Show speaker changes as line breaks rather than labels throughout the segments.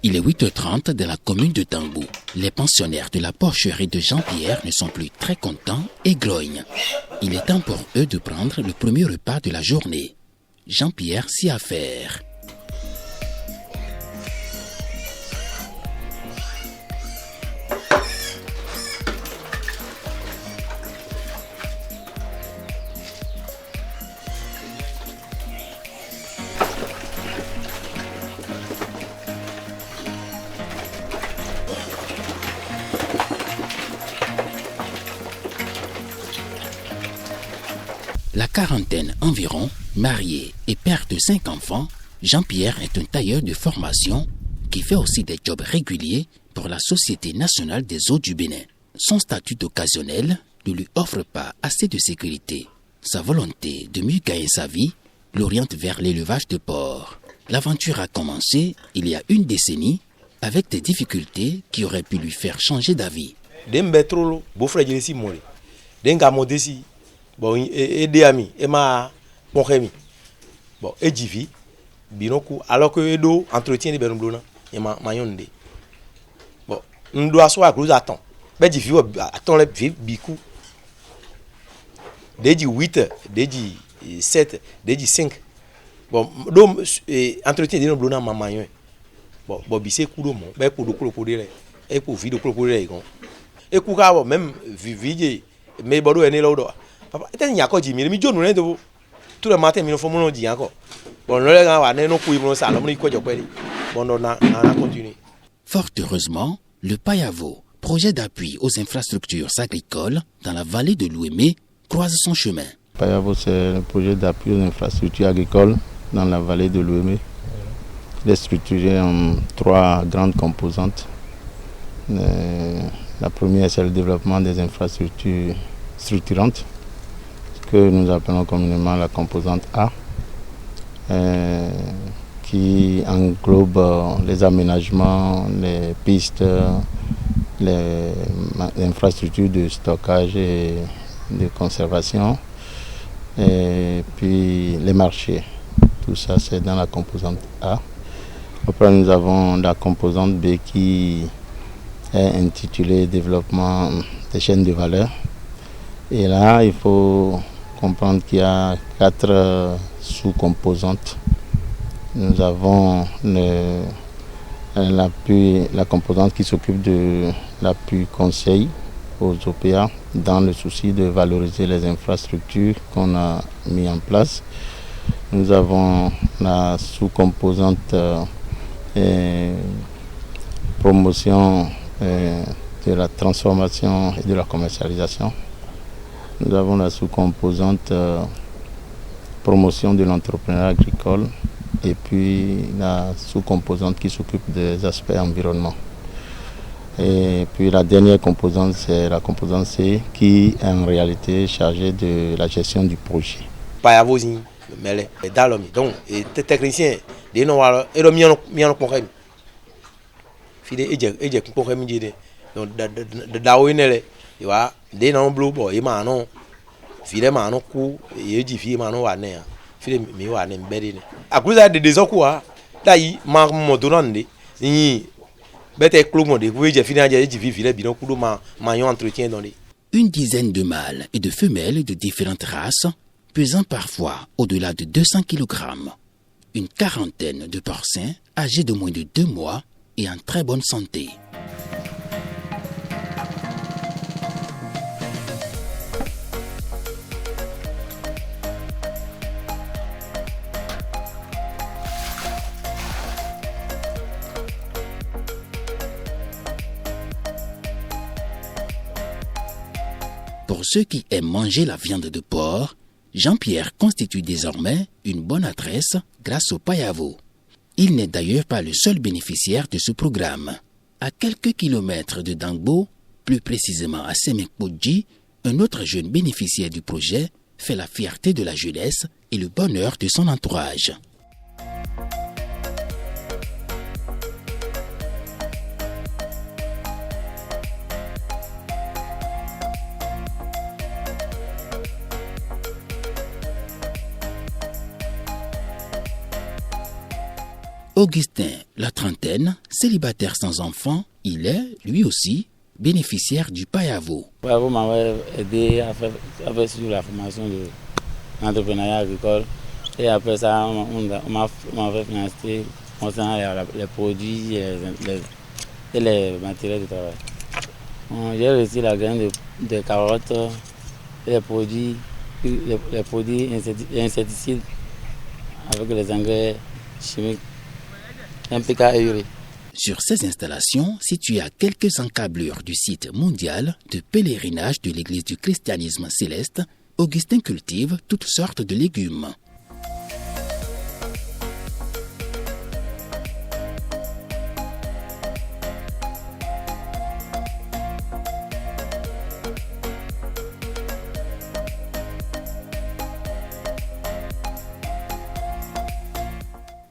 Il est 8h30 dans la commune de Dangbo. Les pensionnaires de la porcherie de Jean-Pierre ne sont plus très contents et grognent. Il est temps pour eux de prendre le premier repas de la journée. Jean-Pierre s'y affaire. La quarantaine environ, marié et père de 5 enfants, Jean-Pierre est un tailleur de formation qui fait aussi des jobs réguliers pour la Société nationale des eaux du Bénin. Son statut occasionnel ne lui offre pas assez de sécurité. Sa volonté de mieux gagner sa vie l'oriente vers l'élevage de porcs. L'aventure a commencé il y a une décennie avec des difficultés qui auraient pu lui faire changer d'avis.
Bon, aider ami, et ma bon ami. Bon, et jivi, binoku, alors que Edo entretient les benblona, et ma yonde. Bon, on doit soit close à temps. Ben jivi, attends les vies, biku. Deji 8, deji 7, deji 5. Bon, donc, entretien des benblona, ma mayon. Bon, bise kudo mon, ben kudo kolopodere, et pour vide kolopodere, et kuka, même vide, mais bodo est né là. Papa, tout le matin, il faut me dire encore. Bon,
fort heureusement, le PAYAVO, projet d'appui aux infrastructures agricoles dans la vallée de l'Ouémé, croise son chemin.
PAYAVO, c'est le projet d'appui aux infrastructures agricoles dans la vallée de l'Ouémé. Il est structuré en 3 grandes composantes. La première, c'est le développement des infrastructures structurantes, que nous appelons communément la composante A, qui englobe les aménagements, les pistes, les infrastructures de stockage et de conservation, et puis les marchés. Tout ça, c'est dans la composante A. Après, nous avons la composante B qui est intitulée Développement des chaînes de valeur. Et là, il faut comprendre qu'il y a 4 sous-composantes. Nous avons la composante qui s'occupe de l'appui conseil aux OPA dans le souci de valoriser les infrastructures qu'on a mis en place. Nous avons la sous-composante promotion de la transformation et de la commercialisation. Nous avons la sous-composante promotion de l'entrepreneuriat agricole et puis la sous-composante qui s'occupe des aspects environnement. Et puis la dernière composante, c'est la composante C qui est en réalité chargée de la gestion du projet.
Donc, les techniciens, ils ont des non blue boy, mano, file mano ku, yeji fi mano wane, file mi wane mbedi. A causa de desokuwa, daí ma modonande, ni bete club de kuije fina yeji fi file bino kudo mayon entretien dans les.
Une dizaine de mâles et de femelles de différentes races, pesant parfois au-delà de 200 kg. Une quarantaine de porcins âgés de moins de 2 mois et en très bonne santé. Pour ceux qui aiment manger la viande de porc, Jean-Pierre constitue désormais une bonne adresse grâce au PAYAVO. Il n'est d'ailleurs pas le seul bénéficiaire de ce programme. À quelques kilomètres de Dangbo, plus précisément à Semekpodji, un autre jeune bénéficiaire du projet fait la fierté de la jeunesse et le bonheur de son entourage. Augustin, la trentaine, célibataire sans enfant, il est, lui aussi, bénéficiaire du Payavo.
Payavo m'avait aidé à faire sur la formation de l'entrepreneuriat agricole. Et après ça, on m'avait financé concernant les produits et les matériels de travail. J'ai reçu la graine de carottes et les produits insecticides avec les engrais chimiques NPK et urée.
Sur ces installations, situées à quelques encablures du site mondial de pèlerinage de l'Église du christianisme céleste, Augustin cultive toutes sortes de légumes.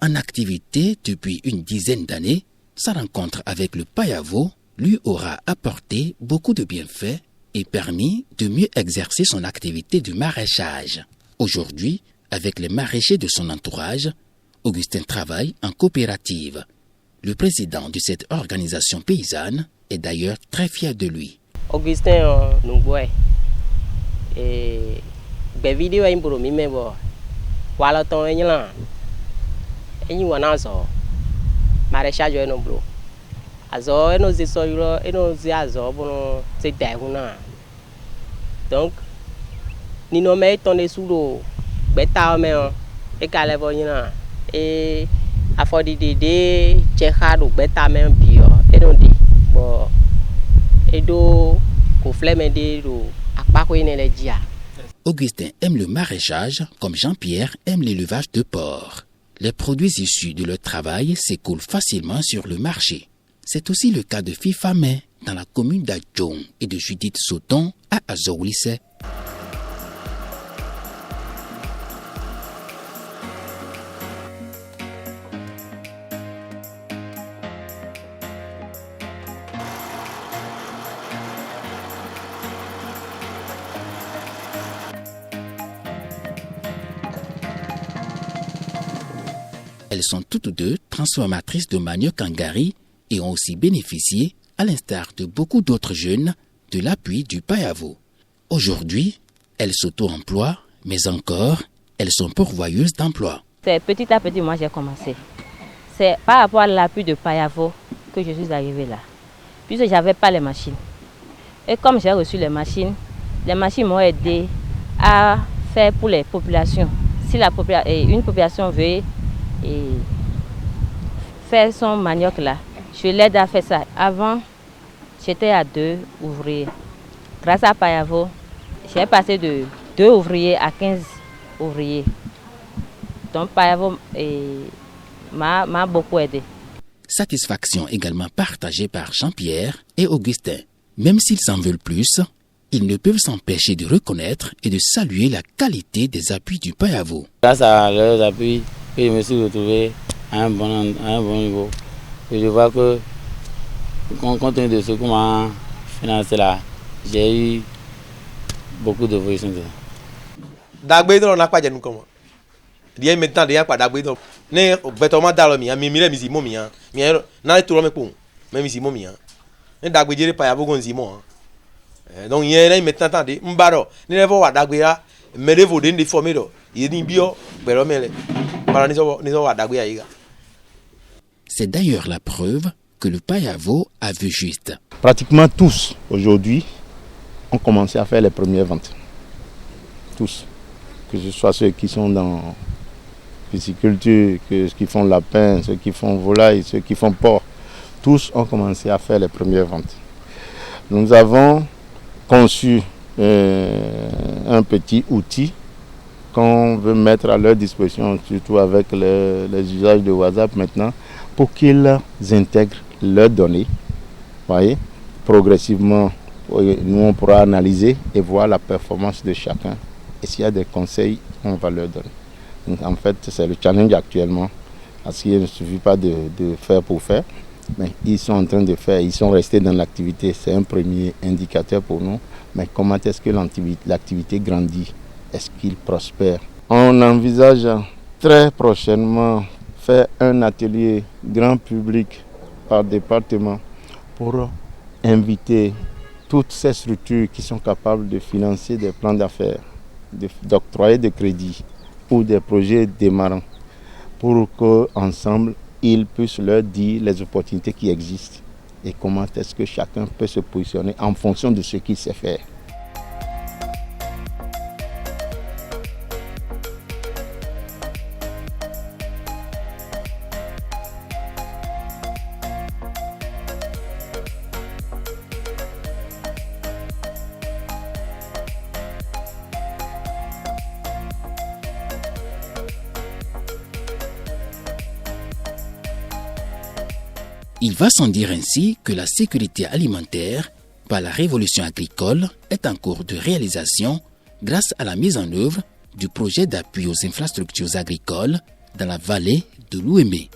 En activité depuis une dizaine d'années, sa rencontre avec le Payavo lui aura apporté beaucoup de bienfaits et permis de mieux exercer son activité de maraîchage. Aujourd'hui, avec les maraîchers de son entourage, Augustin travaille en coopérative. Le président de cette organisation paysanne est d'ailleurs très fier de lui.
Augustin nous voit et des vidéos pour nous mais bon voilà ton là et nous on a ça maraîchage est non bro azo et nous ça et nous azo pour nous c'est derrière donc ni nous mettons des sous l'eau bêta mais et calé bonina et à fond d'idée tchekado bêta même bio et non dit bon et do ko flemme de do akpa ko ine le dia.
Augustin aime le maraîchage comme Jean-Pierre aime l'élevage de porcs. Les produits issus de leur travail s'écoulent facilement sur le marché. C'est aussi le cas de Fifamé dans la commune d'Adjong et de Judith Sauton à Azoulisse. Elles sont toutes deux transformatrices de manioc en gari et ont aussi bénéficié, à l'instar de beaucoup d'autres jeunes, de l'appui du Payavo. Aujourd'hui, elles s'auto-emploient, mais encore, elles sont pourvoyeuses d'emploi.
C'est petit à petit, moi j'ai commencé. C'est par rapport à l'appui de Payavo que je suis arrivée là. Puisque je n'avais pas les machines. Et comme j'ai reçu les machines m'ont aidé à faire pour les populations. Si une population veut faire son manioc là, je l'aide à faire ça. Avant, j'étais à 2 ouvriers. Grâce à Payavo, j'ai passé de 2 ouvriers à 15 ouvriers. Donc Payavo m'a beaucoup aidé.
Satisfaction également partagée par Jean-Pierre et Augustin. Même s'ils s'en veulent plus, ils ne peuvent s'empêcher de reconnaître et de saluer la qualité des appuis du Payavo.
Grâce à leurs appuis, je me suis retrouvé à un bon niveau. Et je vois que, compte tenu de ce qu'on m'a financé là, j'ai eu beaucoup de voyages.
Dagbe do na kwa jenu komo. Dia maintenant dia kwa dagbe do. Ne betoma dalo mi mi si mo mi an. Mi na to me po. Me mi si mo mi an. Ne dagbe jere pa ya bo gonzi mo. Donc hier na maintenant tande mbaro. Ne levo wa dagbe ya me levo de former do. Yeni bio bero mele. Para ni so wa dagbe ya yiga.
C'est d'ailleurs la preuve que le Payavo a vu juste.
Pratiquement tous, aujourd'hui, ont commencé à faire les premières ventes. Tous. Que ce soit ceux qui sont dans pisciculture, ceux qui font lapin, ceux qui font volaille, ceux qui font porc. Tous ont commencé à faire les premières ventes. Nous avons conçu un petit outil qu'on veut mettre à leur disposition, surtout avec les usages de WhatsApp maintenant, pour qu'ils intègrent leurs données. Voyez, progressivement, nous on pourra analyser et voir la performance de chacun. Et s'il y a des conseils, on va leur donner. Donc, en fait, c'est le challenge actuellement. Parce qu'il ne suffit pas de faire pour faire, mais ils sont en train de faire, ils sont restés dans l'activité. C'est un premier indicateur pour nous. Mais comment est-ce que l'activité grandit? Est-ce qu'il prospère? On envisage très prochainement faire un atelier grand public par département pour inviter toutes ces structures qui sont capables de financer des plans d'affaires, d'octroyer des crédits ou des projets démarrants pour qu'ensemble, ils puissent leur dire les opportunités qui existent et comment est-ce que chacun peut se positionner en fonction de ce qu'il sait faire.
Il va sans dire ainsi que la sécurité alimentaire par la révolution agricole est en cours de réalisation grâce à la mise en œuvre du projet d'appui aux infrastructures agricoles dans la vallée de l'Ouémé.